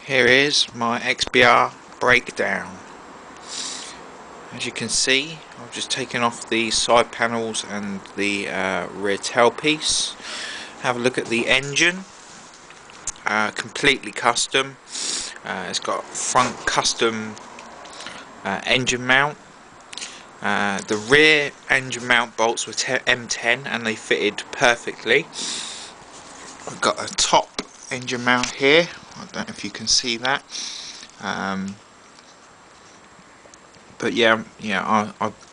Here is my XBR breakdown. As you can see, I've just taken off the side panels and the rear tailpiece. Have a look at the engine. Completely custom. It's got front custom engine mount. The rear engine mount bolts were M10 and they fitted perfectly. I've got a top engine mount here. I don't know if you can see that. But yeah,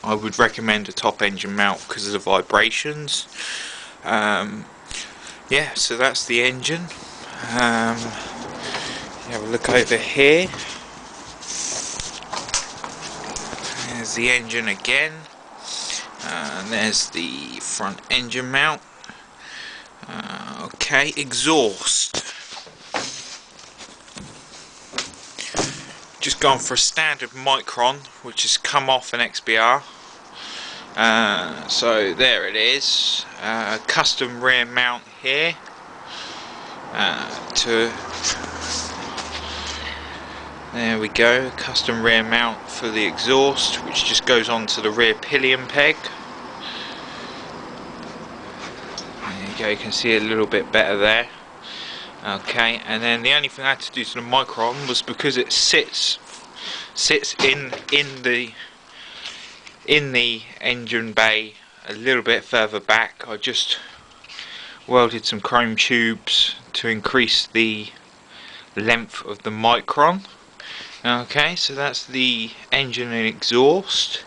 I would recommend a top engine mount because of the vibrations. Yeah, so that's the engine. You have a look over here. There's the engine again. And there's the front engine mount. Okay, exhaust. Just gone for a standard micron, which has come off an XBR. So there it is. Custom rear mount here. There we go. Custom rear mount for the exhaust, which just goes onto the rear pillion peg. There you go. You can see it a little bit better there. Okay, and then the only thing I had to do to the micron was because it sits in the engine bay a little bit further back. I just welded some chrome tubes to increase the length of the micron. Okay, so that's the engine and exhaust.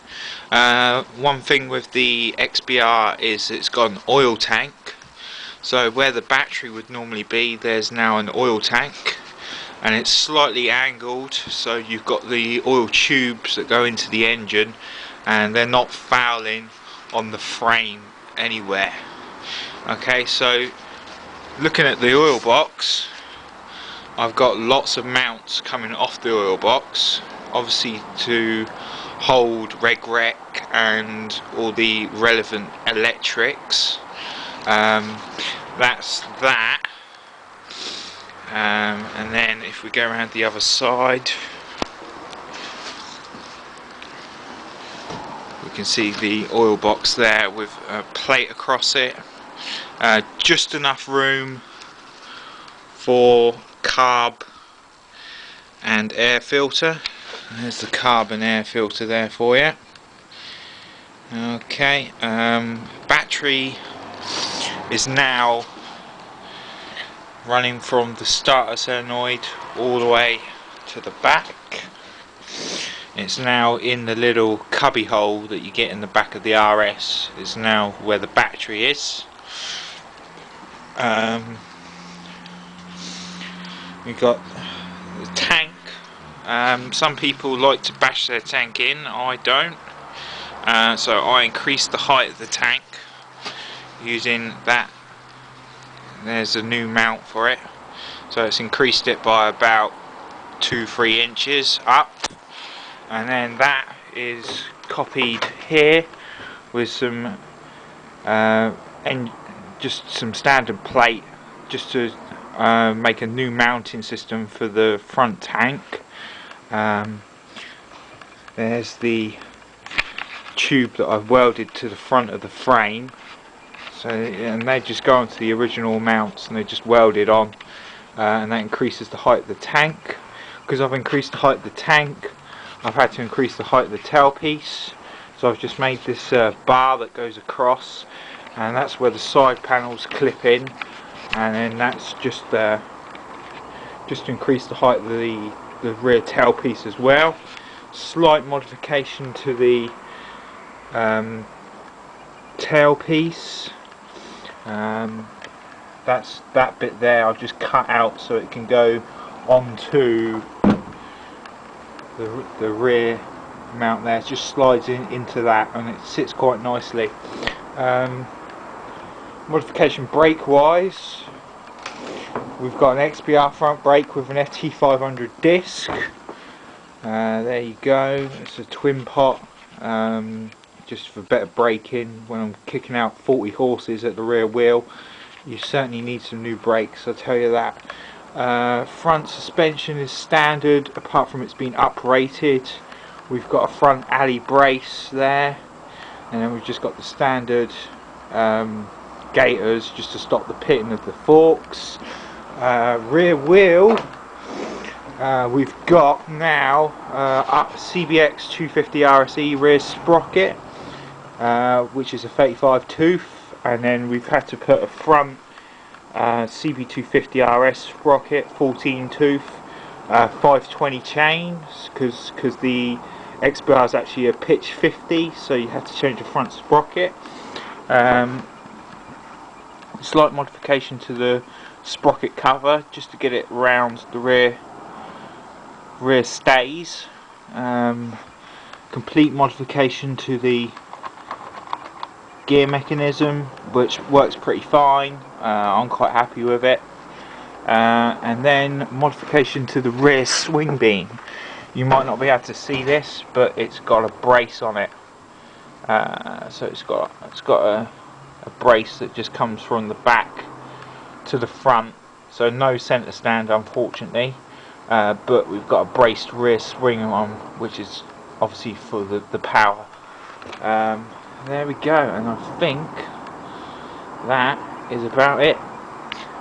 One thing with the XBR is it's got an oil tank. So where the battery would normally be, there's now an oil tank, and it's slightly angled, so you've got the oil tubes that go into the engine and they're not fouling on the frame anywhere. Okay, so looking at the oil box, I've got lots of mounts coming off the oil box, obviously to hold reg-rec and all the relevant electrics. That's that. And then if we go around the other side, we can see the oil box there with a plate across it. Just enough room for carb and air filter. There's the carb and air filter there for you. Okay, battery is now running from the starter solenoid all the way to the back. It's now in the little cubby hole that you get in the back of the RS. Is now where the battery is. We've got the tank. Some people like to bash their tank in, I don't. So I increased the height of the tank using that. There's a new mount for it, so it's increased it by about 2-3 inches up, and then that is copied here with some just some standard plate, just to make a new mounting system for the front tank. There's the tube that I've welded to the front of the frame. So, and they just go onto the original mounts and they just welded on, and that increases the height of the tank. Because I've increased the height of the tank, I've had to increase the height of the tailpiece. So I've just made this bar that goes across, and that's where the side panels clip in, and then that's just to increase the height of the rear tailpiece as well. Slight modification to the tailpiece. That's that bit there I've just cut out so it can go onto the rear mount there. It just slides into that and it sits quite nicely. Modification brake wise, we've got an XBR front brake with an FT500 disc. There you go, it's a twin pot, just for better braking. When I'm kicking out 40 horses at the rear wheel, you certainly need some new brakes, I'll tell you that. Front suspension is standard, apart from it's been uprated. We've got a front alley brace there, and then we've just got the standard gaiters just to stop the pitting of the forks. Rear wheel, we've got now cb500rs rear sprocket, which is a 35 tooth, and then we've had to put a front cb250rs sprocket, 14 tooth, 520 chains, because the XBR is actually a pitch 50, so you have to change the front sprocket. Slight modification to the sprocket cover just to get it round the rear stays. Complete modification to the gear mechanism, which works pretty fine. I'm quite happy with it. And then modification to the rear swing beam. You might not be able to see this, but it's got a brace on it. So it's got a brace that just comes from the back to the front. So no centre stand, unfortunately. But we've got a braced rear spring on, which is obviously for the power. There we go, and I think that is about it.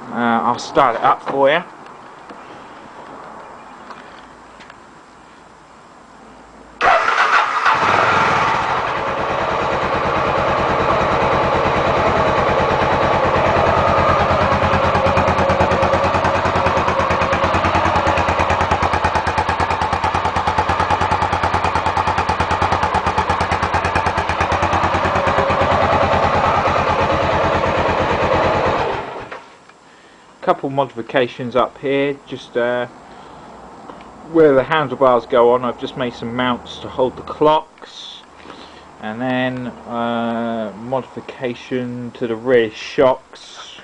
I'll start it up for you. Couple modifications up here, just where the handlebars go on. I've just made some mounts to hold the clocks, and then modification to the rear shocks.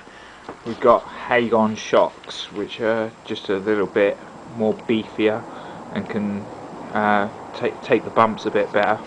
We've got Hagon shocks, which are just a little bit more beefier and can take the bumps a bit better.